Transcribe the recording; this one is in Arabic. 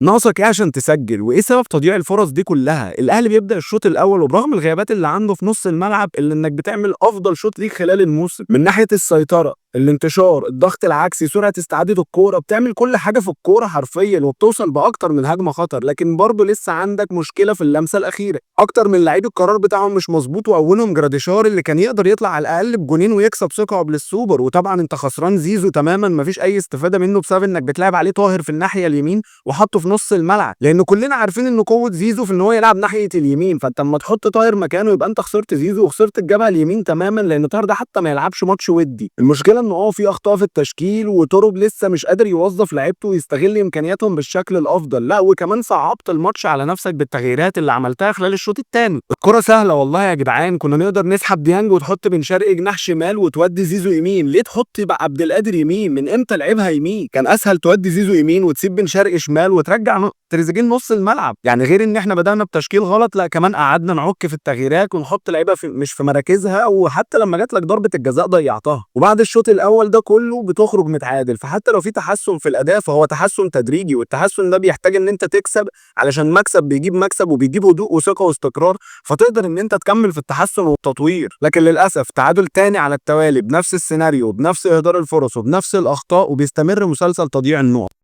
ناقصك إيه عشان تسجّل، وإيه سبب تضييع الفرص دي كلّها؟ الأهلي بيبدأ الشوط الأول وبرغم الغيابات اللي عنده في نُص الملعب إلا إنك بتعمل أفضل شوط ليك خلال الموسم، من ناحية السيطرة، الانتشار، الضغط العكسي، سرعة استعادة الكورة، بتعمل كل حاجة في الكورة حرفيًا وبتوصل بأكتر من هجمة خطر، لكن برضه لسه عندك مشكلة في اللمسة الأخيرة، أكتر من لعيب القرار بتاعهم مش مضبوط وأولهم جراديشار اللي كان يقدر يطلع على الأقل بجونين ويكسب ثقة قبل السوبر، وطبعًا أنت خسران زيزو تمامًا ما فيش أي استفادة منه بسبب إنك بتلعب عليه طاهر في الناحية اليمين وحطّه في نُص الملعب، لإن كلّنا عارفين إن قوة زيزو في إن هو يلعب ناحية اليمين، فأنت أمّا تحط طاهر مكانه يبقى أنت خسرت زيزو وخسرت الجبهة اليمين تمامًا، لإن طاهر ده حتى ما يلعبش ماتش وِدّي، المشكلة إن في أخطاء في التشكيل وتورو لسه مش قادر يوظّف لعيبته ويستغل إمكانياتهم بالشكل الأفضل، لأ وكمان صعّبت الماتش على نَفْسك بالتغييرات اللي عملتها خلال الشوط التاني، الكرة سهلة والله يا جدعان، كنا نقدر نسحب ديانج وتحط بن شرقي جناح شمال وتودّي زيزو يمين، ليه تحط يبقى عبد القادر يمين؟ من إمتى لعبها يمين؟ كان أسهل تودّي زيزو يمين وتسيب بن شرقي شمال وترجّع تريزيجيه لنُص الملعب، يعني غير إن إحنا بدأنا بتشكيل غلط، لأ كمان قعدنا نعُك في التغييرات ونحط لعيبة مش في مراكزها، وحتى لمّا جات لك ضربة الجزاء ضيّعتها، وبعد الشوط الأول ده كلّه بتخرج متعادل، فحتى لو في تحسُّن في الأداء فهو تحسُّن تدريجي، والتحسُّن ده بيحتاج إن أنت تكسب علشان مكسب بيجيب مكسب وبيجيب هدوء وثقة واستقرار، فتقدر إن أنت تكمّل في التحسُّن والتطوير، لكن للأسف تعادل تاني على التوالي بنفس السيناريو، بنفس إهدار الفرص، وبنفس الأخطاء، وبيستمر مسلسل تضييع النُقط.